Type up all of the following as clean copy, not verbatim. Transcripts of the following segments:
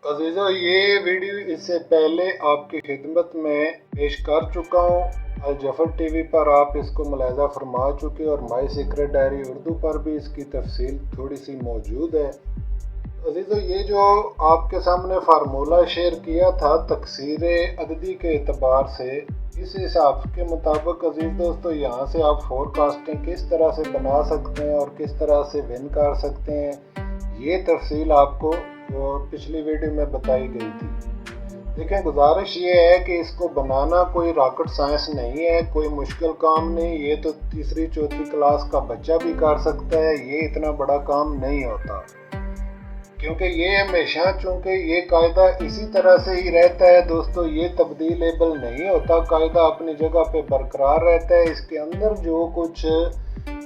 अजीज़ों, ये वीडियो इससे पहले आपकी खिदमत में पेश कर चुका हूँ। अल जफर टीवी पर आप इसको मुलाहिज़ा फरमा चुके और माई सीक्रेट डायरी उर्दू पर भी इसकी तफसील थोड़ी सी मौजूद है। अजीज़ों, ये जो आपके सामने फार्मूला शेयर किया था तकसीर अददी के एतबार से, इस हिसाब के मुताबिक अजीज़ दोस्तों, यहाँ से आप फोरकास्टिंग किस तरह से बना सकते हैं और किस तरह से विन कर सकते हैं, ये तफसील आपको पिछली वीडियो में बताई गई थी। देखें, गुजारिश ये है कि इसको बनाना कोई रॉकेट साइंस नहीं है, कोई मुश्किल काम नहीं। ये तो तीसरी चौथी क्लास का बच्चा भी कर सकता है, ये इतना बड़ा काम नहीं होता। क्योंकि ये हमेशा, चूँकि ये कायदा इसी तरह से ही रहता है दोस्तों, ये तब्दीलेबल नहीं होता। कायदा अपनी जगह पे बरकरार रहता है। इसके अंदर जो कुछ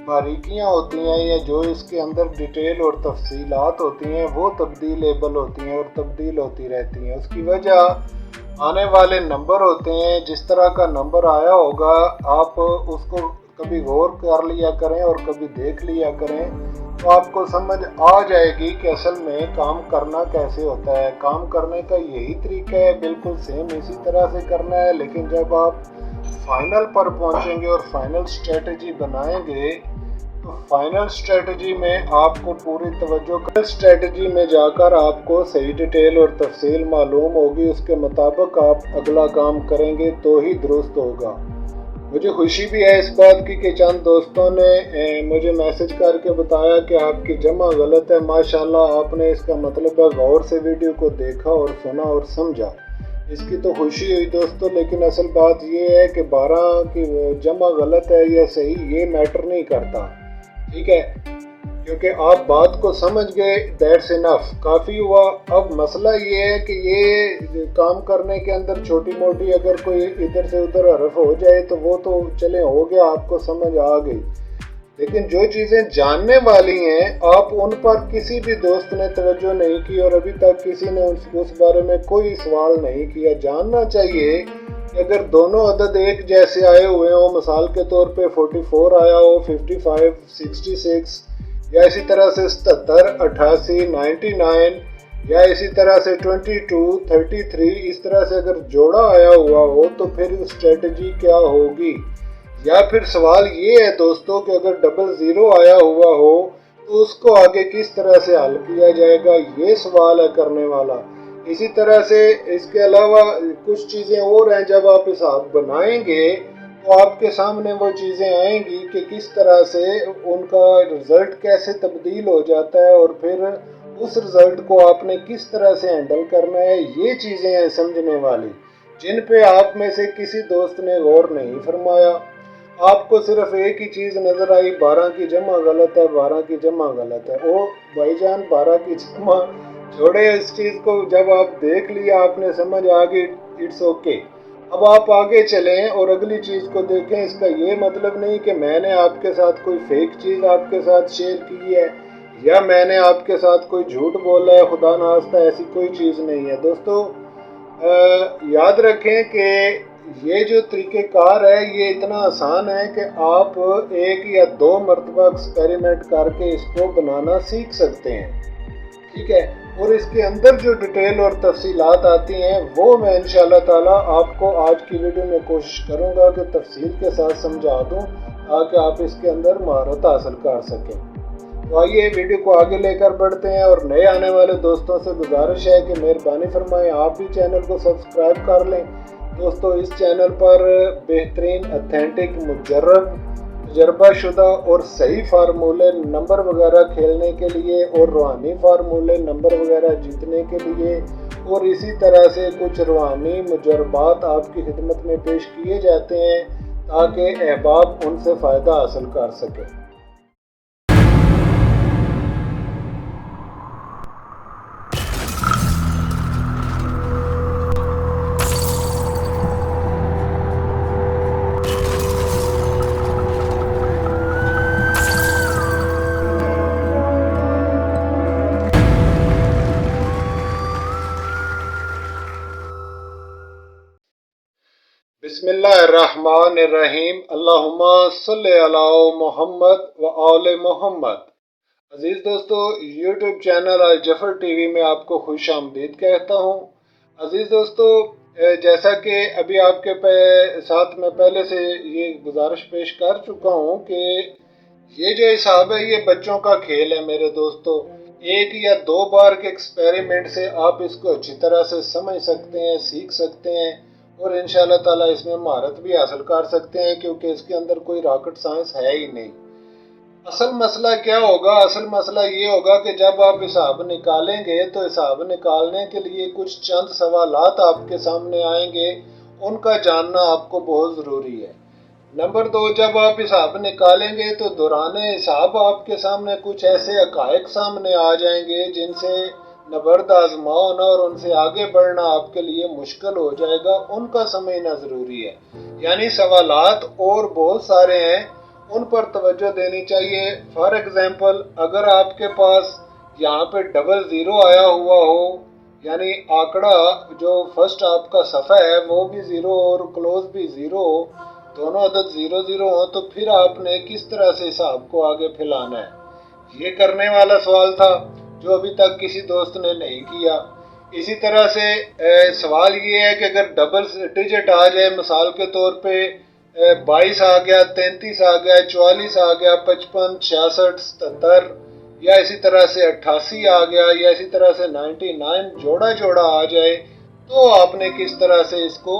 बारीकियां होती हैं या जो इसके अंदर डिटेल और तफसीलात होती हैं वो तब्दीलेबल होती हैं और तब्दील होती रहती हैं। उसकी वजह आने वाले नंबर होते हैं। जिस तरह का नंबर आया होगा आप उसको कभी गौर कर लिया करें और कभी देख लिया करें, तो आपको समझ आ जाएगी कि असल में काम करना कैसे होता है। काम करने का यही तरीका है, बिल्कुल सेम इसी तरह से करना है। लेकिन जब आप फाइनल पर पहुंचेंगे और फाइनल स्ट्रेटजी बनाएंगे, तो फाइनल स्ट्रेटजी में आपको पूरी तवज्जो कर, स्ट्रेटजी में जाकर आपको सही डिटेल और तफसील मालूम होगी। उसके मुताबिक आप अगला काम करेंगे तो ही दुरुस्त होगा। मुझे खुशी भी है इस बात की कि चंद दोस्तों ने मुझे मैसेज करके बताया कि आपकी जमा गलत है। माशाल्लाह, आपने इसका मतलब है गौर से वीडियो को देखा और सुना और समझा। इसकी तो खुशी हुई दोस्तों, लेकिन असल बात ये है कि 12 की जमा गलत है या सही, ये मैटर नहीं करता, ठीक है। क्योंकि आप बात को समझ गए, दैट्स इनफ, काफ़ी हुआ। अब मसला ये है कि ये काम करने के अंदर छोटी मोटी अगर कोई इधर से उधर हरफ हो जाए तो वो तो चले हो गया, आपको समझ आ गई। लेकिन जो चीज़ें जानने वाली हैं, आप उन पर किसी भी दोस्त ने तवज्जो नहीं की और अभी तक किसी ने उस बारे में कोई सवाल नहीं किया। जानना चाहिए कि अगर दोनों अदद एक जैसे आए हुए हों, मिसाल के तौर पे 44 आया हो, 55, 66, या इसी तरह से 77, 88, 99, या इसी तरह से 22, 33, इस तरह से अगर जोड़ा आया हुआ हो तो फिर स्ट्रेटजी क्या होगी। या फिर सवाल ये है दोस्तों कि अगर डबल ज़ीरो आया हुआ हो तो उसको आगे किस तरह से हल किया जाएगा, ये सवाल है करने वाला। इसी तरह से इसके अलावा कुछ चीज़ें और हैं। जब आप हिसाब बनाएंगे तो आपके सामने वो चीज़ें आएंगी कि किस तरह से उनका रिज़ल्ट कैसे तब्दील हो जाता है और फिर उस रिज़ल्ट को आपने किस तरह से हैंडल करना है। ये चीज़ें हैं समझने वाली, जिन पे आप में से किसी दोस्त ने गौर नहीं फरमाया। आपको सिर्फ एक ही चीज़ नज़र आई, 12 की जमा गलत है, 12 की जमा गलत है। ओ भाईजान, 12 की जमा छोड़े, इस चीज़ को जब आप देख लिया, आपने समझ आ गई, इट्स ओके। अब आप आगे चलें और अगली चीज़ को देखें। इसका ये मतलब नहीं कि मैंने आपके साथ कोई फेक चीज़ आपके साथ शेयर की है या मैंने आपके साथ कोई झूठ बोला है। खुदा ना खास्ता, ऐसी कोई चीज़ नहीं है दोस्तों। याद रखें कि ये जो तरीक़ेकार है ये इतना आसान है कि आप एक या दो मरतबा एक्सपेरिमेंट करके इसको बनाना सीख सकते हैं, ठीक है। और इसके अंदर जो डिटेल और तफसीलात आती हैं वो मैं इंशाअल्लाह ताला आपको आज की वीडियो में कोशिश करूँगा कि तफसील के साथ समझा दूँ, ताकि आप इसके अंदर महारत हासिल कर सकें। तो आइए वीडियो को आगे लेकर बढ़ते हैं। और नए आने वाले दोस्तों से गुजारिश है कि मेहरबानी फरमाएं आप भी चैनल को सब्सक्राइब कर लें। दोस्तों, इस चैनल पर बेहतरीन, ऑथेंटिक, मुजर्रब, तजर्बाशुदा और सही फार्मूले नंबर वगैरह खेलने के लिए और रूहानी फार्मूले नंबर वगैरह जीतने के लिए और इसी तरह से कुछ रूहानी मुजरबात आपकी खिदमत में पेश किए जाते हैं ताकि अहबाब उनसे फ़ायदा हासिल कर सकें। बिस्मिल्लाहिर्रहमानिर्रहीम। अल्लाहुम्मा सल्लि अला मुहम्मद व आले मुहम्मद। अजीज़ दोस्तों, यूट्यूब चैनल अल जफर टीवी में आपको खुश आमदीद कहता हूँ। अजीज़ दोस्तों, जैसा कि अभी आपके साथ मैं पहले से ये गुजारिश पेश कर चुका हूँ कि ये जो हिसाब है ये बच्चों का खेल है मेरे दोस्तों। एक या दो बार के एक्सपेरिमेंट से आप इसको अच्छी तरह से समझ सकते हैं, सीख सकते हैं और इंशाअल्लाह ताला इसमें महारत भी हासिल कर सकते हैं, क्योंकि इसके अंदर कोई रॉकेट साइंस है ही नहीं। असल मसला क्या होगा? असल मसला ये होगा कि जब आप हिसाब निकालेंगे तो हिसाब निकालने के लिए कुछ चंद सवालात आपके सामने आएंगे, उनका जानना आपको बहुत ज़रूरी है। नंबर दो, जब आप हिसाब निकालेंगे तो दौराने हिसाब आपके सामने कुछ ऐसे हक़ाइक़ सामने आ जाएंगे जिनसे नबर्द आजमाना और उनसे आगे बढ़ना आपके लिए मुश्किल हो जाएगा, उनका समझना ज़रूरी है। यानी सवालात और बहुत सारे हैं, उन पर तवज्जो देनी चाहिए। फॉर एग्जांपल, अगर आपके पास यहाँ पे डबल ज़ीरो आया हुआ हो, यानी आंकड़ा जो फर्स्ट आपका सफ़ा है वो भी ज़ीरो और क्लोज भी ज़ीरो हो, दोनों अदद ज़ीरो ज़ीरो हो, तो फिर आपने किस तरह से हिसाब को आगे फैलाना है? ये करने वाला सवाल था जो अभी तक किसी दोस्त ने नहीं किया। इसी तरह से सवाल ये है कि अगर डबल डिजिट आ जाए, मिसाल के तौर पे 22 आ गया, 33 आ गया, 44 आ गया, 55, 66, 77, या इसी तरह से 88 आ गया, या इसी तरह से 99 जोड़ा जोड़ा आ जाए, तो आपने किस तरह से इसको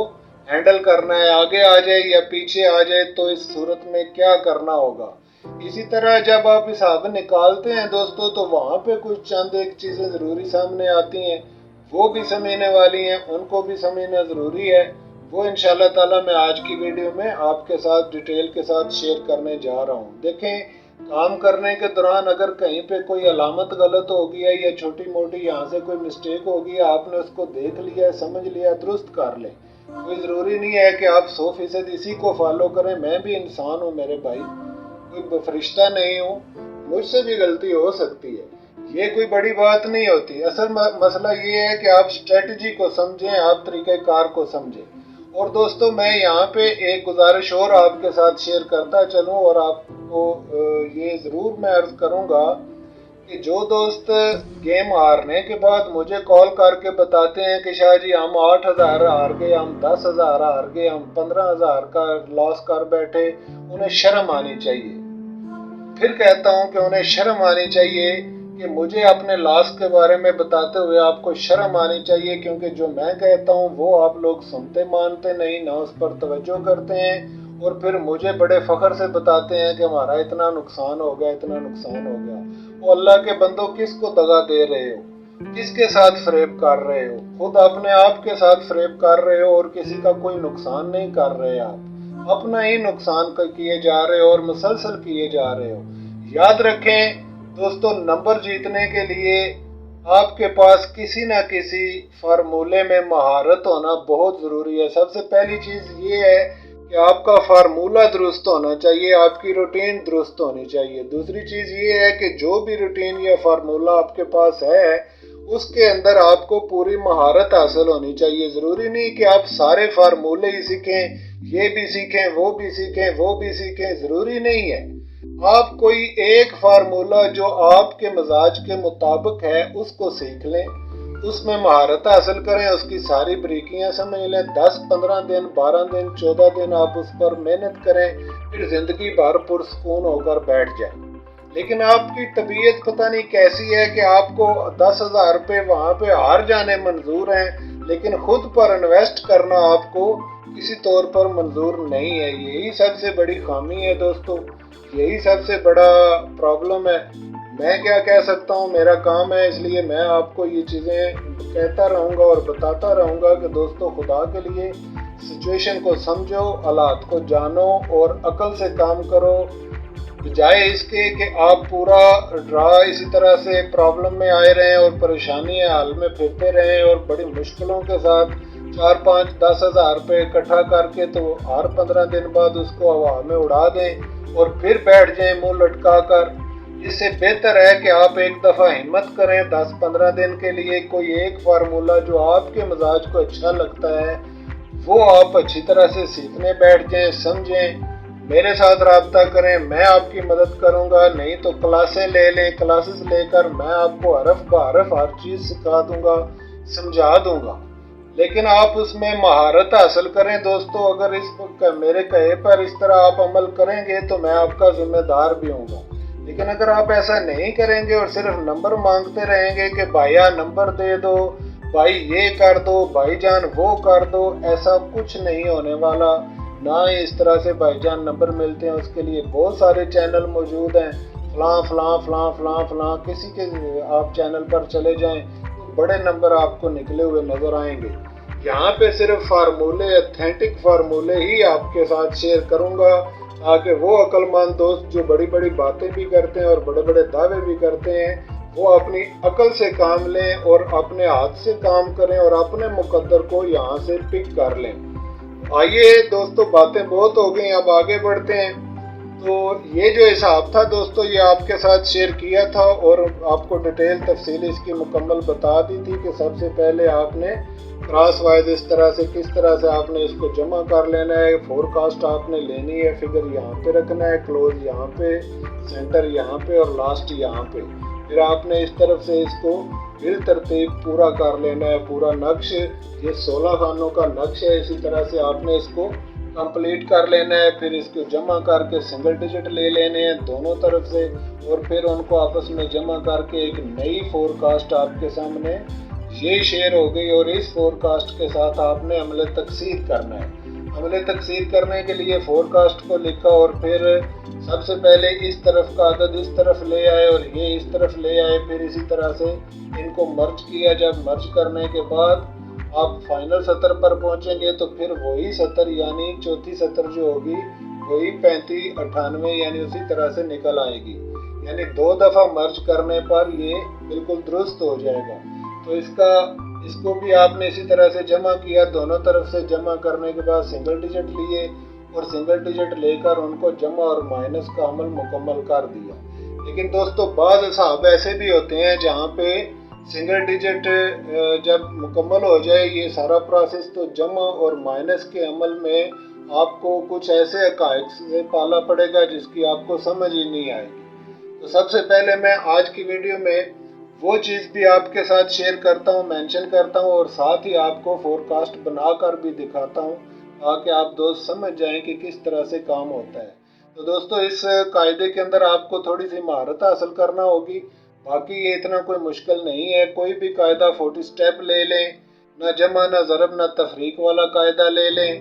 हैंडल करना है? आगे आ जाए या पीछे आ जाए, तो इस सूरत में क्या करना होगा? इसी तरह जब आप हिसाब निकालते हैं दोस्तों, तो वहाँ पे कुछ चंद एक चीज़ें ज़रूरी सामने आती हैं, वो भी समझने वाली हैं, उनको भी समझना ज़रूरी है। वो इंशाल्लाह ताला मैं आज की वीडियो में आपके साथ डिटेल के साथ शेयर करने जा रहा हूँ। देखें, काम करने के दौरान अगर कहीं पे कोई अलामत गलत हो गई है या छोटी मोटी यहाँ से कोई मिस्टेक हो गई है, आपने उसको देख लिया, समझ लिया, दुरुस्त कर लें। कोई ज़रूरी नहीं है कि आप 100% इसी को फॉलो करें। मैं भी इंसान हूँ मेरे भाई, कोई फरिश्ता नहीं हूँ, मुझसे भी गलती हो सकती है, ये कोई बड़ी बात नहीं होती। असल मसला ये है कि आप स्ट्रेटजी को समझें, आप तरीक़ेकार को समझें। और दोस्तों, मैं यहाँ पे एक गुजारिश और आपके साथ शेयर करता चलूँ, और आपको ये ज़रूर मैं अर्ज़ करूँगा कि जो दोस्त गेम हारने के बाद मुझे कॉल करके बताते हैं कि शाह जी हम 8,000 हार गए, हम 10,000 हार गए, हम 15,000 का लॉस कर बैठे, उन्हें शर्म आनी चाहिए। फिर कहता हूँ कि उन्हें शर्म आनी चाहिए कि मुझे अपने लॉस के बारे में बताते हुए आपको शर्म आनी चाहिए, क्योंकि जो मैं कहता हूँ वो आप लोग सुनते मानते नहीं, ना उस पर तवज्जो करते हैं, और फिर मुझे बड़े फ़ख्र से बताते हैं कि हमारा इतना नुकसान हो गया, इतना नुकसान हो गया। वो अल्लाह के बंदों, किसको दगा दे रहे हो? किसके साथ फरेब कर रहे हो? खुद अपने आप के साथ फरेब कर रहे हो, और किसी का कोई नुकसान नहीं कर रहे। आप अपना ही नुकसान किए जा रहे हो और मुसलसल किए जा रहे हो। याद रखें दोस्तों, नंबर जीतने के लिए आपके पास किसी न किसी फार्मूले में महारत होना बहुत ज़रूरी है। सबसे पहली चीज़ ये है कि आपका फार्मूला दुरुस्त होना चाहिए, आपकी रूटीन दुरुस्त होनी चाहिए। दूसरी चीज़ ये है कि जो भी रूटीन या फार्मूला आपके पास है, उसके अंदर आपको पूरी महारत हासिल होनी चाहिए। ज़रूरी नहीं कि आप सारे फार्मूले ही सीखें, ये भी सीखें, वो भी सीखें, वो भी सीखें, ज़रूरी नहीं है। आप कोई एक फार्मूला जो आपके मिजाज के मुताबिक है उसको सीख लें, उसमें महारत हासिल करें, उसकी सारी बारीकियां समझ लें। 10, 15 दिन, 12 दिन, 14 दिन आप उस पर मेहनत करें, फिर ज़िंदगी भर पुरसकून होकर बैठ जाए। लेकिन आपकी तबीयत पता नहीं कैसी है कि आपको 10,000 रुपये वहाँ पे हार जाने मंजूर हैं, लेकिन खुद पर इन्वेस्ट करना आपको किसी तौर पर मंजूर नहीं है। यही सबसे बड़ी खामी है दोस्तों, यही सबसे बड़ा प्रॉब्लम है। मैं क्या कह सकता हूँ, मेरा काम है, इसलिए मैं आपको ये चीज़ें कहता रहूँगा और बताता रहूँगा कि दोस्तों, खुदा के लिए सिचुएशन को समझो, हालात को जानो और अकल से काम करो, बजाय इसके कि आप पूरा ड्रा इसी तरह से प्रॉब्लम में आए रहें और परेशानी हाल में फिरते रहें, और बड़ी मुश्किलों के साथ 4, 5, 10,000 रुपये इकट्ठा करके तो हर 15 दिन बाद उसको हवा में उड़ा दें और फिर बैठ जाएं मुंह लटका कर। इससे बेहतर है कि आप एक दफ़ा हिम्मत करें, 10-15 दिन के लिए कोई एक फार्मूला जो आपके मिजाज को अच्छा लगता है वो आप अच्छी तरह से सीखने बैठ जाएं, समझें, मेरे साथ रब्ता करें, मैं आपकी मदद करूंगा। नहीं तो क्लासें ले लें, क्लासेस लेकर मैं आपको हरफ बहरफ हर चीज़ सिखा दूंगा, समझा दूंगा। लेकिन आप उसमें महारत हासिल करें दोस्तों। अगर इस मेरे कहे पर इस तरह आप अमल करेंगे तो मैं आपका जिम्मेदार भी हूँगा। लेकिन अगर आप ऐसा नहीं करेंगे और सिर्फ नंबर मांगते रहेंगे कि भाईया नंबर दे दो, भाई ये कर दो, भाईजान वो कर दो, ऐसा कुछ नहीं होने वाला। ना ही इस तरह से भाईजान नंबर मिलते हैं। उसके लिए बहुत सारे चैनल मौजूद हैं, फलां फलां फलां फलां फलां, किसी के आप चैनल पर चले जाएं तो बड़े नंबर आपको निकले हुए नज़र आएंगे। यहाँ पे सिर्फ फार्मूले, ऑथेंटिक फार्मूले ही आपके साथ शेयर करूँगा, ताकि वो अक्लमंद दोस्त जो बड़ी बड़ी बातें भी करते हैं और बड़े बड़े दावे भी करते हैं, वो अपनी अकल से काम लें और अपने हाथ से काम करें और अपने मुकद्दर को यहाँ से पिक कर लें। आइए दोस्तों, बातें बहुत हो गई, अब आगे बढ़ते हैं। तो ये जो हिसाब था दोस्तों, ये आपके साथ शेयर किया था और आपको डिटेल तफसील इसकी मुकम्मल बता दी थी कि सबसे पहले आपने क्रॉस वाइज इस तरह से, किस तरह से आपने इसको जमा कर लेना है। फोरकास्ट आपने लेनी है, फिगर यहाँ पे रखना है, क्लोज यहाँ पे, सेंटर यहाँ पे और लास्ट यहाँ पे। फिर आपने इस तरफ से इसको बिल तरतीब पूरा कर लेना है। पूरा नक्श, ये 16 खानों का नक्श है, इसी तरह से आपने इसको कंप्लीट कर लेना है। फिर इसको जमा करके सिंगल डिजिट ले लेने हैं दोनों तरफ से और फिर उनको आपस में जमा करके एक नई फोरकास्ट आपके सामने ये शेयर हो गई। और इस फोरकास्ट के साथ आपने अमल तकसीर करना है। अमल तकसीर करने के लिए फोरकास्ट को लिखा और फिर सबसे पहले इस तरफ का अदद इस तरफ ले आए और ये इस तरफ ले आए। फिर इसी तरह से इनको मर्ज किया। जब मर्ज करने के बाद आप फाइनल सतर पर पहुंचेंगे तो फिर वही सतर यानी चौथी सतर जो होगी वही 3598 यानी उसी तरह से निकल आएगी। यानी 2 दफ़ा मर्ज करने पर ये बिल्कुल दुरुस्त हो जाएगा। तो इसको भी आपने इसी तरह से जमा किया। दोनों तरफ से जमा करने के बाद सिंगल डिजिट लिए और सिंगल डिजिट लेकर उनको जमा और माइनस का अमल मुकम्मल कर दिया। लेकिन दोस्तों बाज़ हिसाब ऐसे भी होते हैं जहाँ पे सिंगल डिजिट जब मुकम्मल हो जाए ये सारा प्रोसेस, तो जमा और माइनस के अमल में आपको कुछ ऐसे हक़ाइक़ से पाला पड़ेगा जिसकी आपको समझ ही नहीं आएगी। तो सबसे पहले मैं आज की वीडियो में वो चीज़ भी आपके साथ शेयर करता हूँ, मेंशन करता हूँ और साथ ही आपको फोरकास्ट बनाकर भी दिखाता हूँ ताकि आप दोस्त समझ जाएं कि किस तरह से काम होता है। तो दोस्तों इस कायदे के अंदर आपको थोड़ी सी महारत हासिल करना होगी, बाकी ये इतना कोई मुश्किल नहीं है। कोई भी कायदा 40 स्टेप ले लें, ना जमा ना ज़रब ना तफरीक वाला कायदा ले लें,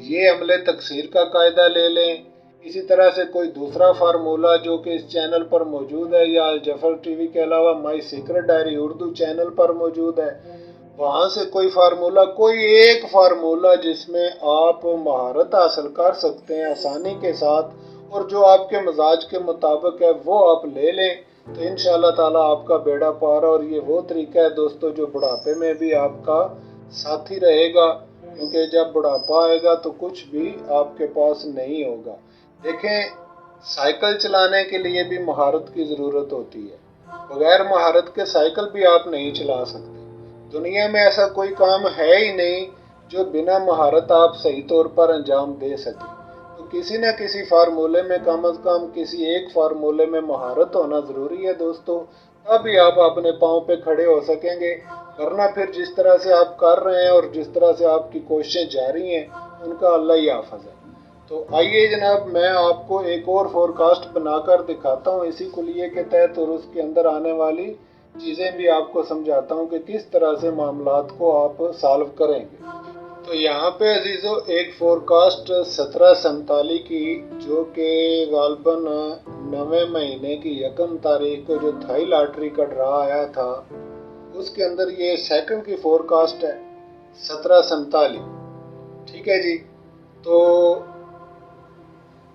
ये अमले तकसीर का कायदा ले लें। इसी तरह से कोई दूसरा फार्मूला जो कि इस चैनल पर मौजूद है या जफर टीवी के अलावा my secret diary Urdu channel पर मौजूद है, वहाँ से कोई फार्मूला, कोई एक फार्मूला जिसमें आप महारत हासिल कर सकते हैं आसानी के साथ और जो आपके मिजाज के मुताबिक है वो आप ले लें तो इंशाअल्लाह ताला आपका बेड़ा पार। और ये वो तरीका है दोस्तों जो बुढ़ापे में भी आपका साथी रहेगा, क्योंकि जब बुढ़ापा आएगा तो कुछ भी आपके पास नहीं होगा। देखें, साइकिल चलाने के लिए भी महारत की ज़रूरत होती है। बगैर महारत के साइकिल भी आप नहीं चला सकते। दुनिया में ऐसा कोई काम है ही नहीं जो बिना महारत आप सही तौर पर अंजाम दे सके। तो किसी न किसी फार्मूले में, कम अज़ कम किसी एक फार्मूले में महारत होना ज़रूरी है दोस्तों, तभी आप अपने पाँव पे खड़े हो सकेंगे। वरना फिर जिस तरह से आप कर रहे हैं और जिस तरह से आपकी कोशिशें जारी हैं उनका अल्लाह ही हाफ़िज़ है। तो आइए जनाब, मैं आपको एक और फोरकास्ट बनाकर दिखाता हूँ इसी कुलिये के तहत और उसके अंदर आने वाली चीज़ें भी आपको समझाता हूँ कि किस तरह से मामलात को आप सॉल्व करेंगे। तो यहाँ पे अजीज़ों एक फोरकास्ट 1747 की जो कि गालबन 9वें महीने की 1 तारीख को जो थाई लॉटरी का ड्रा आया था उसके अंदर ये सेकंड की फोरकास्ट है 1747। ठीक है जी। तो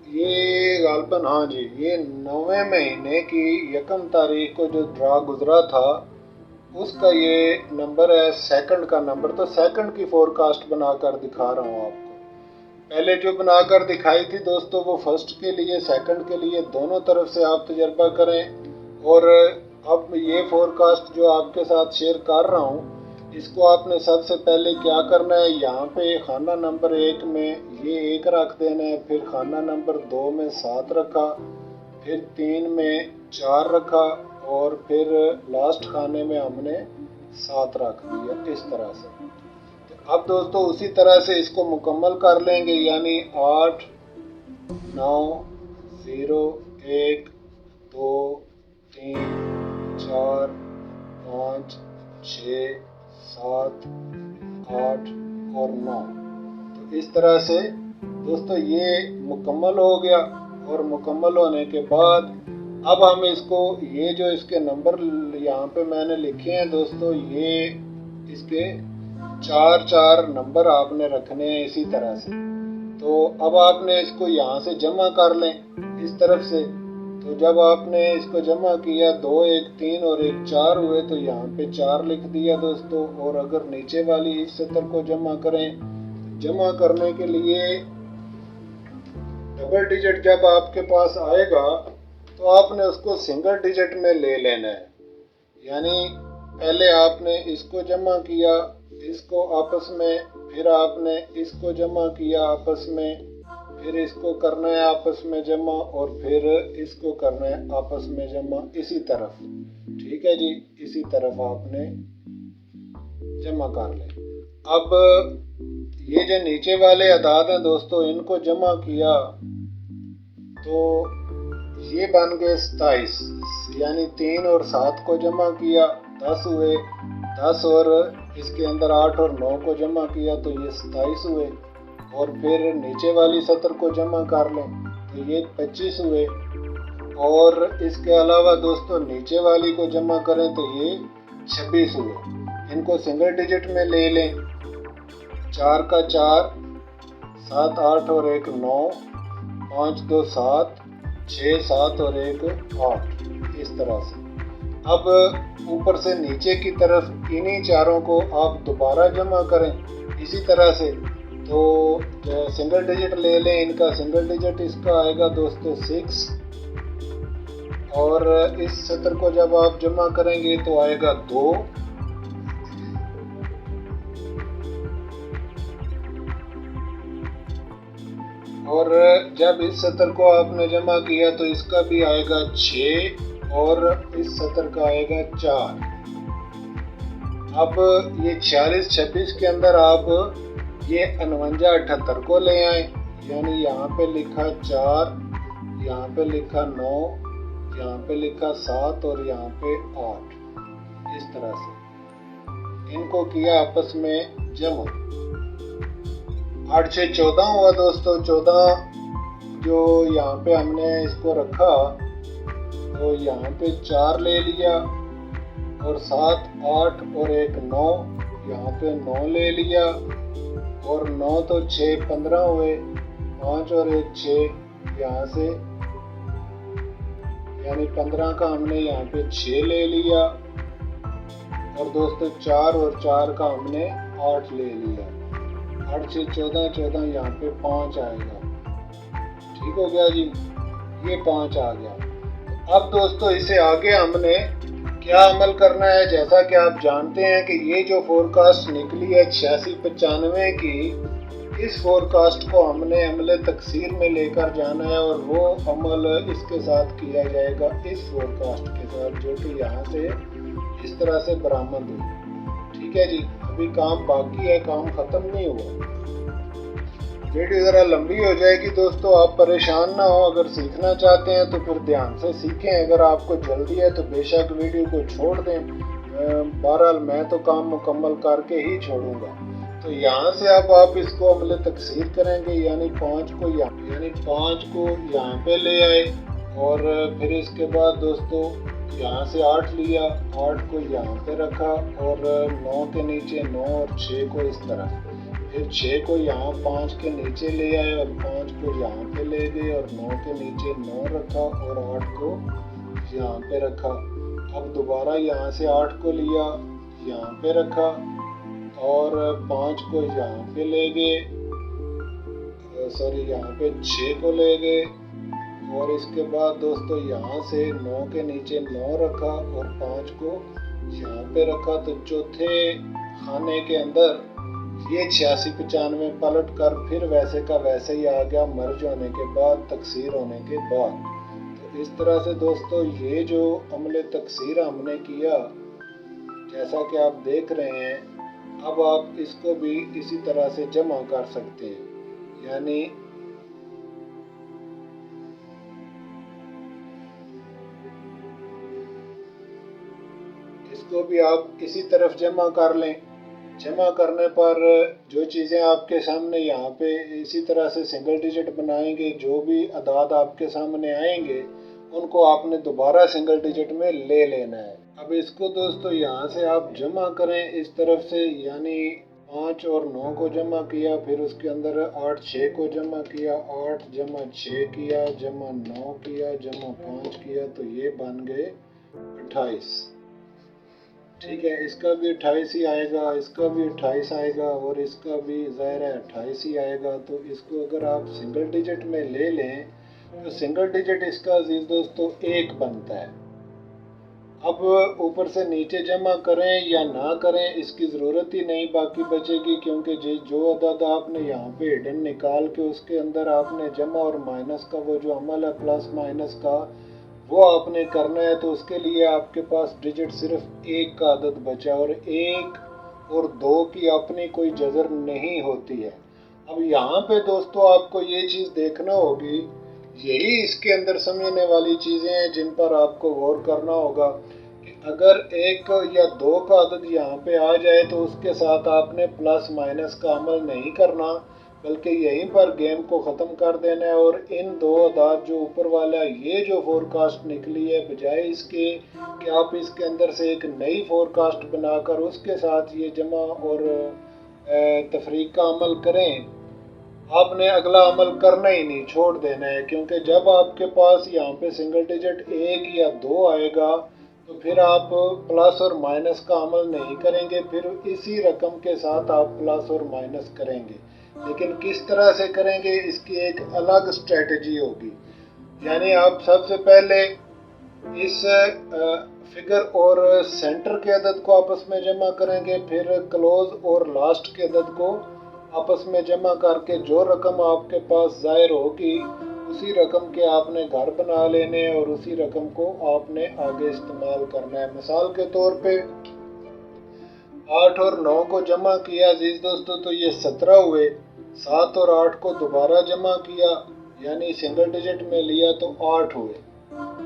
ये गालबन, हाँ जी, ये 9वें महीने की 1 तारीख को जो ड्रा गुजरा था उसका ये नंबर है, सेकंड का नंबर। तो सेकंड की फोरकास्ट बनाकर दिखा रहा हूँ आपको। पहले जो बनाकर दिखाई थी दोस्तों वो फर्स्ट के लिए, सेकंड के लिए, दोनों तरफ से आप तजर्बा करें। और अब ये फोरकास्ट जो आपके साथ शेयर कर रहा हूँ इसको आपने सबसे पहले क्या करना है, यहाँ पे खाना नंबर 1 में ये 1 रख देना है, फिर खाना नंबर 2 में 7 रखा, फिर 3 में 4 रखा और फिर लास्ट खाने में हमने 7 रख दिया इस तरह से। तो अब दोस्तों उसी तरह से इसको मुकम्मल कर लेंगे, यानी 8 9 0 1 2 3 4 5 6 7 8 और 9। तो इस तरह से दोस्तों ये मुकम्मल हो गया। और मुकम्मल होने के बाद अब हम इसको, ये जो इसके नंबर यहाँ पे मैंने लिखे हैं दोस्तों, ये इसके 4 नंबर आपने रखने हैं इसी तरह से। तो अब आपने इसको यहाँ से जमा कर लें इस तरफ से। तो जब आपने इसको जमा किया 2 1 3 और 1 4 हुए, तो यहाँ पे 4 लिख दिया दोस्तों। और अगर नीचे वाली इस सतर को जमा करें, जमा करने के लिए डबल डिजिट जब आपके पास आएगा तो आपने उसको सिंगल डिजिट में ले लेना है। यानी पहले आपने इसको जमा किया, इसको आपस में, फिर आपने इसको जमा किया आपस में, फिर इसको करना है आपस में जमा, और फिर इसको करना है आपस में जमा इसी तरफ। ठीक है जी, इसी तरफ आपने जमा कर लें। अब ये जो नीचे वाले अदाद हैं दोस्तों, इनको जमा किया तो ये बन गए 27, यानी 3 और 7 को जमा किया 10 हुए, 10 और इसके अंदर 8 और 9 को जमा किया तो ये 27 हुए। और फिर नीचे वाली सतर को जमा कर लें तो ये 25 हुए। और इसके अलावा दोस्तों नीचे वाली को जमा करें तो ये 26 हुए। इनको सिंगल डिजिट में ले लें, 4 का 4, 7 8 और 1 9, 5 2 7, 6 7 और 1 8 इस तरह से। अब ऊपर से नीचे की तरफ इन्हीं चारों को आप दोबारा जमा करें इसी तरह से। तो सिंगल डिजिट ले लें, इनका सिंगल डिजिट इसका आएगा दोस्तों 6। और इस सतर को जब आप जमा करेंगे तो आएगा 2। और जब इस सतर को आपने जमा किया तो इसका भी आएगा 6 और इस सतर का आएगा 4। अब ये 46 26 के अंदर आप ये 49 78 को ले आए, यानी यहाँ पे लिखा 4, यहाँ पे लिखा 9, यहाँ पे लिखा 7 और यहाँ पे 8 इस तरह से। इनको किया आपस में जमा, 8 6 14 हुआ दोस्तों। 14 जो यहाँ पे हमने इसको रखा तो यहाँ पे 4 ले लिया, और 7 8 और 1 9, यहाँ पे 9 ले लिया, और 9 तो 6 15 हुए, 5 और 1 6 यहाँ से, यानी 15 का हमने यहाँ पे 6 ले लिया। और दोस्तों 4 और 4 का हमने 8 ले लिया, 8 6 14 14 यहाँ पे 5 आएगा। ठीक हो गया जी, ये 5 आ गया। अब दोस्तों इसे आगे हमने क्या अमल करना है, जैसा कि आप जानते हैं कि ये जो फोरकास्ट निकली है 86 95 की, इस फोरकास्ट को हमने अमले तकसीर में लेकर जाना है, और वो अमल इसके साथ किया जाएगा इस फोरकास्ट के साथ, जो कि यहाँ से इस तरह से बरामद हुई। ठीक है जी, अभी काम बाकी है, काम खत्म नहीं हुआ। वीडियो ज़रा लंबी हो जाएगी दोस्तों, आप परेशान ना हो। अगर सीखना चाहते हैं तो फिर ध्यान से सीखें, अगर आपको जल्दी है तो बेशक वीडियो को छोड़ दें। बहरहाल मैं तो काम मुकम्मल करके ही छोड़ूंगा। तो यहाँ से अब आप इसको अमले तकसीर करेंगे, यानी 5 को यहाँ पे ले आए, और फिर इसके बाद दोस्तों यहाँ से 8 लिया, 8 को यहाँ पे रखा, और 9 के नीचे 9 और 6 को इस तरफ, फिर 6 को यहाँ 5 के नीचे ले आए और 5 को यहाँ पे ले गए, और 9 के नीचे 9 रखा और 8 को यहाँ पे रखा। अब दोबारा यहाँ से 8 को लिया, यहाँ पे रखा, और 5 को यहाँ पे ले गए, यहाँ पे 6 को ले गए, और इसके बाद दोस्तों यहाँ से 9 के नीचे 9 रखा और 5 को यहाँ पे रखा। तो चौथे खाने के अंदर ये 86-95 पलट कर फिर वैसे का वैसे ही आ गया मर्ज होने के बाद, तकसीर होने के बाद। तो इस तरह से दोस्तों ये जो अमल तकसीर हमने किया, जैसा कि आप देख रहे हैं, अब आप इसको भी इसी तरह से जमा कर सकते हैं। यानी इसको भी आप इसी तरफ जमा कर लें। जमा करने पर जो चीज़ें आपके सामने यहाँ पे इसी तरह से सिंगल डिजिट बनाएंगे, जो भी अदाद आपके सामने आएंगे उनको आपने दोबारा सिंगल डिजिट में ले लेना है। अब इसको दोस्तों यहाँ से आप जमा करें इस तरफ से, यानी 5 और 9 को जमा किया, फिर उसके अंदर 8 6 को जमा किया, 8 जमा 6 किया, जमा 9 किया, जमा 5 किया, तो ये बन गए 28। ठीक है, इसका भी 28 ही आएगा, इसका भी 28 आएगा और इसका भी ज़ाहिर है 28 ही आएगा। तो इसको अगर आप सिंगल डिजिट में ले लें तो सिंगल डिजिट इसका अजीज दोस्तों 1 बनता है। अब ऊपर से नीचे जमा करें या ना करें इसकी ज़रूरत ही नहीं बाकी बचेगी, क्योंकि जो अदद आपने यहाँ पे हिडन निकाल के उसके अंदर आपने जमा और माइनस का वो जो अमल है प्लस माइनस का वो आपने करना है। तो उसके लिए आपके पास डिजिट सिर्फ 1 का अदद बचा, और 1 और 2 की अपनी कोई जज़र नहीं होती है। अब यहाँ पे दोस्तों आपको ये चीज़ देखना होगी, यही इसके अंदर समझने वाली चीज़ें हैं जिन पर आपको गौर करना होगा कि अगर 1 या 2 का अदद यहाँ पे आ जाए तो उसके साथ आपने प्लस माइनस का अमल नहीं करना, बल्कि यहीं पर गेम को ख़त्म कर देना है। और इन 2 अदाद जो ऊपर वाला ये जो फोरकास्ट निकली है, बजाय इसके कि आप इसके अंदर से एक नई फोरकास्ट बनाकर उसके साथ ये जमा और तफरीक का अमल करें, आपने अगला अमल करना ही नहीं, छोड़ देना है। क्योंकि जब आपके पास यहाँ पे सिंगल डिजिट 1 या 2 आएगा तो फिर आप प्लस और माइनस का अमल नहीं करेंगे, फिर इसी रकम के साथ आप प्लस और माइनस करेंगे। लेकिन किस तरह से करेंगे इसकी एक अलग स्ट्रेटजी होगी। यानी आप सबसे पहले इस फिगर और सेंटर के अदद को आपस में जमा करेंगे, फिर क्लोज और लास्ट के अदद को आपस में जमा करके जो रकम आपके पास ज़ाहिर होगी उसी रकम के आपने घर बना लेने हैं और उसी रकम को आपने आगे इस्तेमाल करना है। मिसाल के तौर पे 8 और 9 को जमा किया अजीज दोस्तों तो ये 17 हुए, 7 और 8 को दोबारा जमा किया यानी सिंगल डिजिट में लिया तो 8 हुए।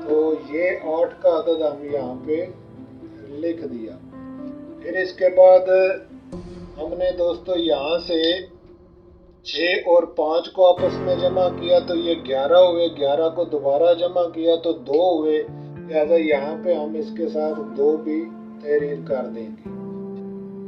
तो ये 8 का अदद हम यहाँ पे लिख दिया। फिर इसके बाद हमने दोस्तों यहाँ से 6 और 5 को आपस में जमा किया तो ये 11 हुए, 11 को दोबारा जमा किया तो 2 हुए, लिहाजा यहाँ पे हम इसके साथ 2 भी तहरीर कर देंगे।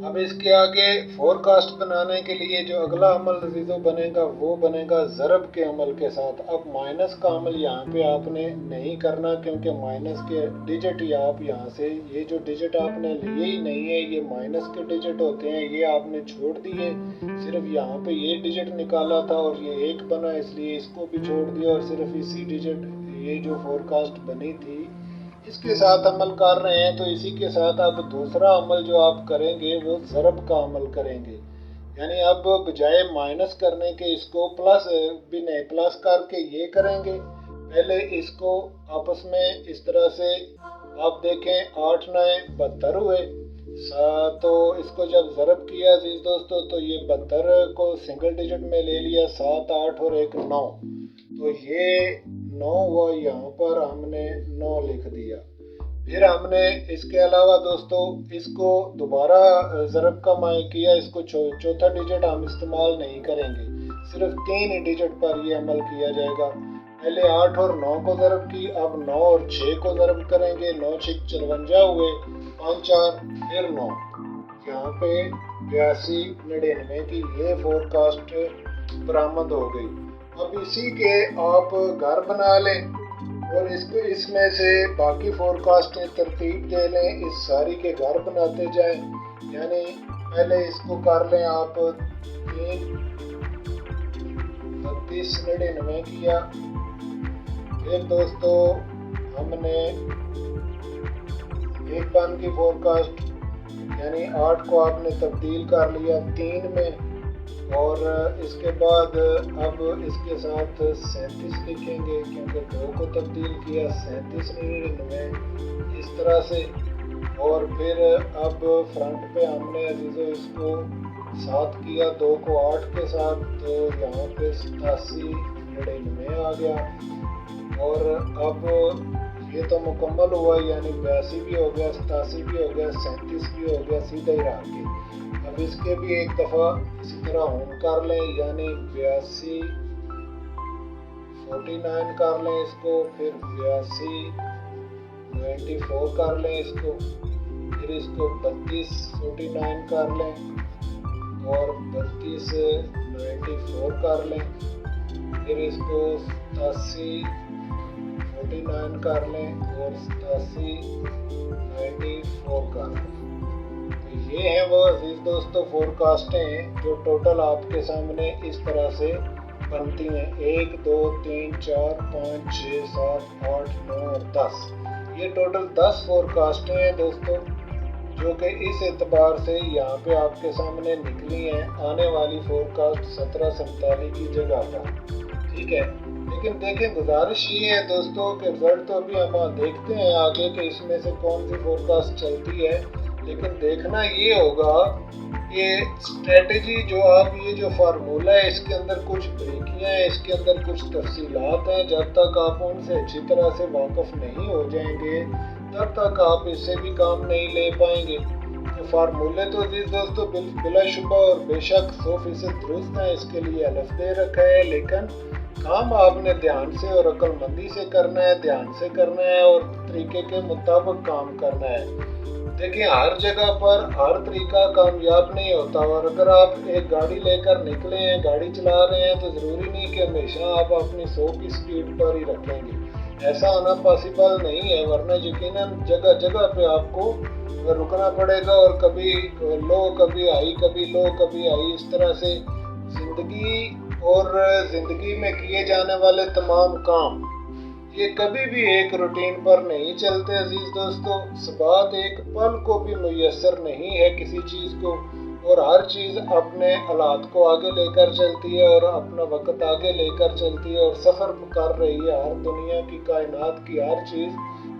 अब इसके आगे फोरकास्ट बनाने के लिए जो अगला अमल अजीज़ों बनेगा वो बनेगा ज़रब के अमल के साथ। अब माइनस का अमल यहाँ पे आपने नहीं करना, क्योंकि माइनस के डिजिट ही आप यहाँ से ये जो डिजिट आपने लिए ही नहीं है, ये माइनस के डिजिट होते हैं, ये आपने छोड़ दिए। सिर्फ यहाँ पे ये डिजिट निकाला था और ये 1 बना, इसलिए इसको भी छोड़ दिया और सिर्फ इसी डिजिट ये जो फोरकास्ट बनी थी इसके साथ अमल कर रहे हैं। तो इसी के साथ अब दूसरा अमल जो आप करेंगे वो ज़रब का अमल करेंगे। यानी अब बजाय माइनस करने के इसको प्लस भी नहीं, प्लस करके ये करेंगे। पहले इसको आपस में इस तरह से आप देखें 8 9 72 हुए, तो इसको जब ज़रब किया अजीज दोस्तों तो ये 72 को सिंगल डिजिट में ले लिया, 7 8 और 1 9, तो ये 9 हुआ, यहाँ पर हमने 9 लिख दिया। फिर हमने इसके अलावा दोस्तों इसको दोबारा ज़रब का माय किया, इसको चौथा डिजिट हम इस्तेमाल नहीं करेंगे, सिर्फ 3 डिजिट पर ये अमल किया जाएगा। पहले 8 और 9 को ज़रब की, अब 9 और 6 को ज़रब करेंगे, 9 6 54 हुए, 5 4 फिर 9, यहाँ पे 82 99 की ये फोरकास्ट बरामद हो गई। अब इसी के आप घर बना लें और इसको इसमें से बाकी फोरकास्ट तरतीब दे लें, इस सारी के घर बनाते जाएं। यानी पहले इसको कर लें आप 3 32 99 किया, फिर दोस्तों हमने 1 बन की फोरकास्ट यानी 8 को आपने तब्दील कर लिया 3 में, और इसके बाद अब इसके साथ 37 लिखेंगे क्योंकि 2 को तब्दील किया 37 99 इस तरह से। और फिर अब फ्रंट पे हमने अजीज़ो इसको 7 किया 2 को 8 के साथ, तो यहाँ पे 87 99 आ गया। और अब ये तो मुकम्मल हुआ, यानी 82 भी हो गया, 87 भी हो गया, 37 भी हो गया, सीधा ही रह के। अब इसके भी एक दफ़ा इसी तरह होम कर लें, यानी 82 49 कर लें इसको, फिर 82 94 कर लें इसको, फिर इसको 32 49 कर लें और 32 94 कर लें, फिर इसको 87 49 कर लें और 87 94 कर लें। तो ये हैं वो अजीज दोस्तों फोरकास्टें जो टोटल आपके सामने इस तरह से बनती हैं। 1 2 3 4 5 6 7 8 9 और 10, ये टोटल 10 फोरकास्टें हैं दोस्तों, जो कि इस एतबार से यहाँ पे आपके सामने निकली हैं आने वाली फोरकास्ट 1747 की जगह पर। ठीक है, लेकिन देखें गुजारिश ये है दोस्तों कि रिजल्ट तो अभी हम देखते हैं आगे कि इसमें से कौन सी फोरकास्ट चलती है, लेकिन देखना ये होगा कि स्ट्रेटजी जो आप ये जो फार्मूला है इसके अंदर कुछ बारीकियाँ हैं, इसके अंदर कुछ तफसीलात हैं, जब तक आप उनसे अच्छी तरह से वाकिफ नहीं हो जाएंगे तब तक आप इससे भी काम नहीं ले पाएंगे। तो फार्मूले तो अजीज दोस्तों बिलाशुबा और बेशक 100% दुरुस्त है, इसके लिए अलफ दे रखा है, लेकिन काम आपने ध्यान से और अक्लमंदी से करना है, ध्यान से करना है और तरीके के मुताबिक काम करना है। देखिए हर जगह पर हर तरीका कामयाब नहीं होता, और अगर आप एक गाड़ी लेकर निकले हैं, गाड़ी चला रहे हैं, तो ज़रूरी नहीं कि हमेशा आप अपनी 100 की स्पीड पर ही रखेंगे, ऐसा होना पॉसिबल नहीं है, वरना यकीनन जगह जगह पे आपको रुकना पड़ेगा और कभी लो कभी हाई, कभी लो कभी हाई, इस तरह से ज़िंदगी और ज़िंदगी में किए जाने वाले तमाम काम ये कभी भी एक रूटीन पर नहीं चलते अजीज़ दोस्तों। सबात एक पल को भी मुयस्सर नहीं है किसी चीज़ को, और हर चीज़ अपने हालात को आगे लेकर चलती है और अपना वक्त आगे लेकर चलती है और सफ़र कर रही है हर दुनिया की कायनात की हर चीज़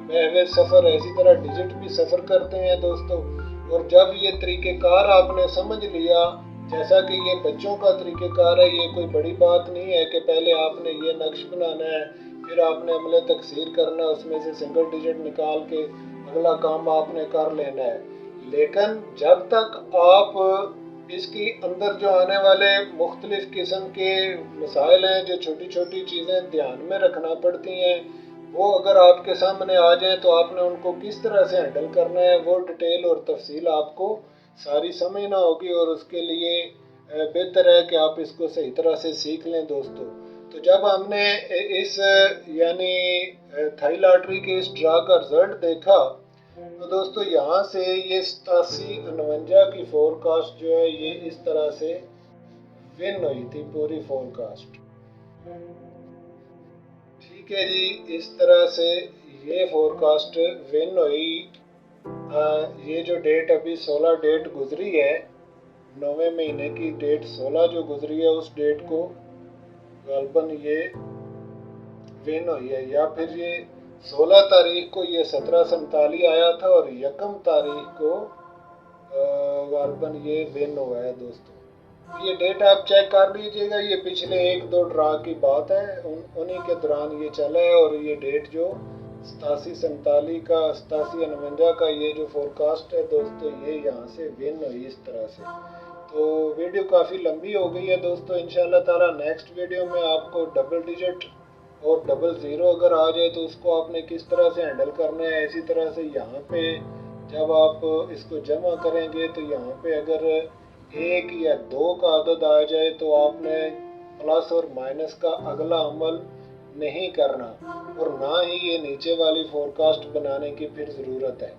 बहवे सफ़र। इसी तरह डिजिट भी सफ़र करते हैं दोस्तों। और जब ये तरीक़ेकार आपने समझ लिया, जैसा कि ये बच्चों का तरीक़ेकार है, ये कोई बड़ी बात नहीं है कि पहले आपने ये नक्श बनाना है, फिर आपने अमले तकसीर करना है, उसमें से सिंगल डिजिट निकाल के अगला काम आपने कर लेना है। लेकिन जब तक आप इसकी अंदर जो आने वाले मुख्तलिफ किस्म के मसाइल हैं, जो छोटी छोटी चीज़ें ध्यान में रखना पड़ती हैं, वो अगर आपके सामने आ जाए तो आपने उनको किस तरह से हैंडल करना है, वो डिटेल और तफसील आपको सारी समझना होगी, और उसके लिए बेहतर है कि आप इसको सही तरह से सीख लें दोस्तों। तो जब हमने इस यानी थाई लॉटरी के इस ड्रा का रिजल्ट देखा, तो दोस्तों यहाँ से ये 87-49 की फोरकास्ट जो है ये इस तरह से विन हुई थी पूरी फोरकास्ट। ठीक है जी, इस तरह से ये फोरकास्ट विन हुई। ये जो डेट अभी 16 डेट गुजरी है, 9वें महीने की डेट 16 जो गुजरी है, उस डेट को गालबन ये विन हुई है, या फिर ये 16 तारीख को ये 1747 आया था और 1 तारीख को गालबन ये विन हुआ है दोस्तों। ये डेट आप चेक कर लीजिएगा, ये पिछले 1-2 ड्रा की बात है, उन्हीं के दौरान ये चला है। और ये डेट जो 87-47 का 87-49 का ये जो फोरकास्ट है दोस्तों, ये यहाँ से विन हुई इस तरह से। तो वीडियो काफ़ी लंबी हो गई है दोस्तों, इंशाल्लाह ताला नेक्स्ट वीडियो में आपको डबल डिजिट और 00 अगर आ जाए तो उसको आपने किस तरह से हैंडल करना है। इसी तरह से यहाँ पे जब आप इसको जमा करेंगे तो यहाँ पे अगर 1 या 2 का अदद आ जाए तो आपने प्लस और माइनस का अगला अमल नहीं करना, और ना ही ये नीचे वाली फोरकास्ट बनाने की फिर ज़रूरत है।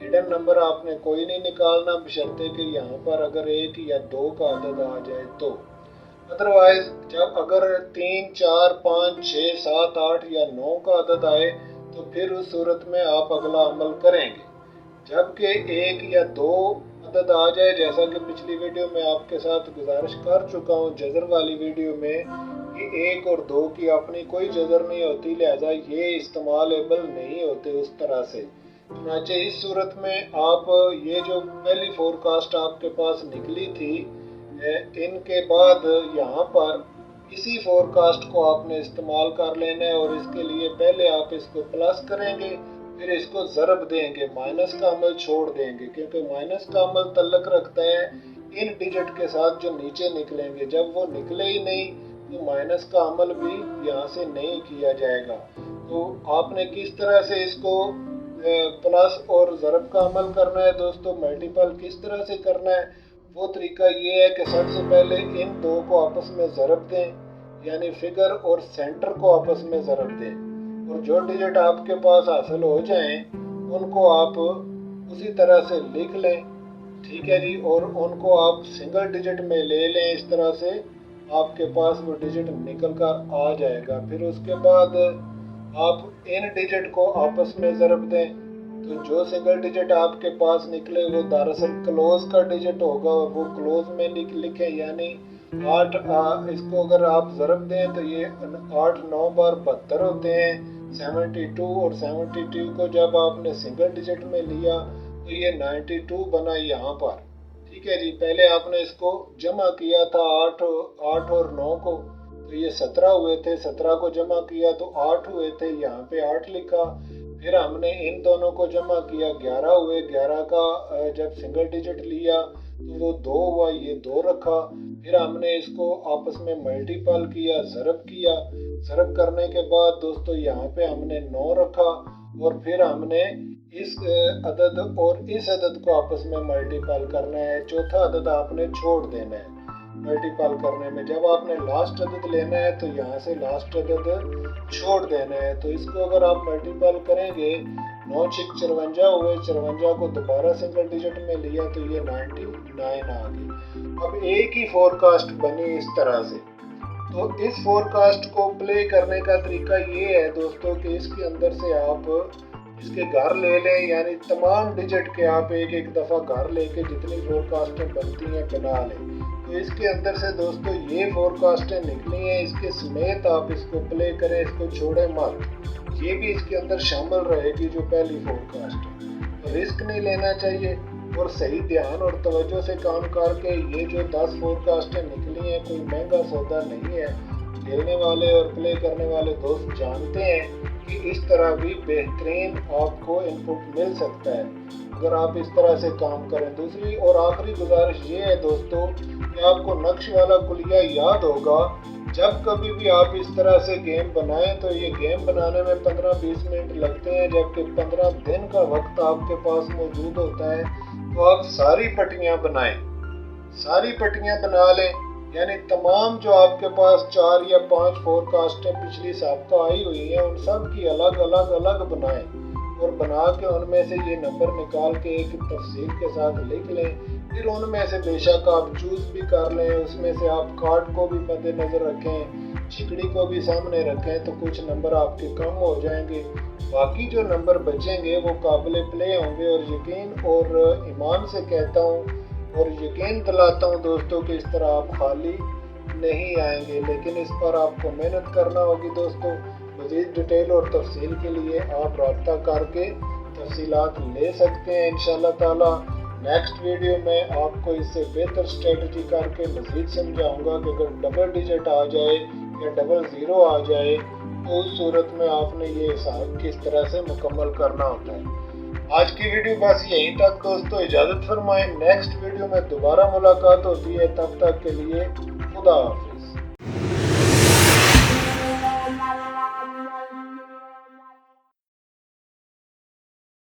हिडन नंबर आपने कोई नहीं निकालना, बशर्ते कि यहाँ पर अगर 1 या 2 का अदद आ जाए तो। अदरवाइज जब अगर 3, 4, 5, 6, 7, 8 या 9 का अदद आए तो फिर उस सूरत में आप अगला अमल करेंगे। जबकि 1 या 2 عدد آ जाए, जैसा कि पिछली वीडियो में आपके साथ गुजारिश कर चुका हूँ जज़र वाली वीडियो में कि 1 और 2 की अपनी कोई जज़र नहीं होती, लिहाजा ये इस्तेमालेबल नहीं होते उस तरह से। चुनांचे इस सूरत में आप ये जो पहली फोरकास्ट आपके पास निकली थी, इनके बाद यहाँ पर इसी फोरकास्ट को आपने इस्तेमाल कर लेना है और इसके लिए पहले आप इसको प्लस करेंगे, फिर इसको ज़रब देंगे, माइनस का अमल छोड़ देंगे, क्योंकि माइनस का अमल तल्लक रखता है इन डिजिट के साथ जो नीचे निकलेंगे। जब वो निकले ही नहीं तो माइनस का अमल भी यहाँ से नहीं किया जाएगा। तो आपने किस तरह से इसको प्लस और ज़रब का अमल करना है दोस्तों, मल्टीपल किस तरह से करना है, वो तरीका ये है कि सबसे पहले इन दो को आपस में ज़रब दें, यानी फिगर और सेंटर को आपस में ज़रब दें, और जो डिजिट आपके पास हासिल हो जाएं उनको आप उसी तरह से लिख लें, ठीक है जी, और उनको आप सिंगल डिजिट में ले लें। इस तरह से आपके पास वो डिजिट निकल कर आ जाएगा। फिर उसके बाद आप इन डिजिट को आपस में ज़रब दें, तो जो सिंगल डिजिट आपके पास निकले वो दरअसल क्लोज का डिजिट होगा, वो क्लोज में लिखें, यानी 8, इसको अगर आप ज़रब दें तो ये 8 9 बार 72 होते हैं, 72, और 72 को जब आपने सिंगल डिजिट में लिया तो ये 92 बना यहाँ पर, ठीक है जी। पहले आपने इसको जमा किया था 8 और 9 को, तो ये 17 हुए थे, 17 को जमा किया तो 8 हुए थे, यहाँ पे 8 लिखा। फिर हमने इन दोनों को जमा किया, 11 हुए, 11 का जब सिंगल डिजिट लिया तो वो 2 हुआ, ये 2 रखा। फिर हमने इसको आपस में मल्टीपल किया, ज़रब किया, ज़रब करने के बाद दोस्तों यहाँ पे हमने 9 रखा, और फिर हमने इस अदद और इस अदद को आपस में मल्टीपल करना है। चौथा अदद आपने छोड़ देना है मल्टीपल करने में। जब आपने लास्ट अदद लेना है तो यहाँ से लास्ट अदद छोड़ देना है। तो इसको अगर आप मल्टीपल करेंगे, 9 6 54 हुए, 54 को दोबारा सिंगल डिजिट में लिया तो ये 99 आ गई। अब एक ही फोरकास्ट बनी इस तरह से। तो इस फोरकास्ट को प्ले करने का तरीका ये है दोस्तों कि इसके अंदर से आप इसके घर ले लें, यानी तमाम डिजिट के आप एक दफ़ा घर लेके जितनी फोरकास्टें बनती हैं बना लें। तो इसके अंदर से दोस्तों ये फोरकास्टें निकली हैं, इसके समेत आप इसको प्ले करें, इसको छोड़ें मत, ये भी इसके अंदर शामिल रहेगी जो पहली फोरकास्ट है। तो रिस्क नहीं लेना चाहिए और सही ध्यान और तवज्जो से काम करके ये जो 10 फोरकास्टें निकली हैं कोई महंगा सौदा नहीं है। खेलने वाले और प्ले करने वाले दोस्त जानते हैं कि इस तरह भी बेहतरीन आपको इनपुट मिल सकता है अगर आप इस तरह से काम करें। दूसरी और आखिरी गुजारिश ये है दोस्तों कि आपको नक्श वाला कुलिया याद होगा, जब कभी भी आप इस तरह से गेम बनाएं तो ये गेम बनाने में 15-20 मिनट लगते हैं, जबकि 15 दिन का वक्त आपके पास मौजूद होता है। तो आप सारी पट्टियाँ बनाएं, सारी पट्टियाँ बना लें, यानी तमाम जो आपके पास 4 या 5 फोरकास्टें पिछली साबिका आई हुई हैं उन सब की अलग बनाएं, और बना के उनमें से ये नंबर निकाल के एक तफसील के साथ लिख लें। फिर उनमें से बेशक आप चूज़ भी कर लें, उसमें से आप कार्ड को भी मद्देनज़र रखें, छिकड़ी को भी सामने रखें, तो कुछ नंबर आपके कम हो जाएंगे। बाकी जो नंबर बचेंगे वो काबिल प्ले होंगे। और यकीन और ईमान से कहता हूँ और यकीन दिलाता हूँ दोस्तों कि इस तरह आप खाली नहीं आएंगे, लेकिन इस पर आपको मेहनत करना होगी दोस्तों। मज़ीद डिटेल और तफसील के लिए आप रब्ता करके तफसीलात ले सकते हैं इंशाअल्लाह ताला। नेक्स्ट वीडियो में आपको इससे बेहतर स्ट्रेटजी करके मज़ीद समझाऊंगा कि अगर डबल डिजिट आ जाए या डबल ज़ीरो आ जाए तो उस सूरत में आपने ये हिसाब किस तरह से मुकम्मल करना होता है। आज की वीडियो बस यहीं तक दोस्तों, इजाज़त फरमाएं। नेक्स्ट वीडियो में दोबारा मुलाकात होती है, तब तक के लिए खुदा हाफ़िज़।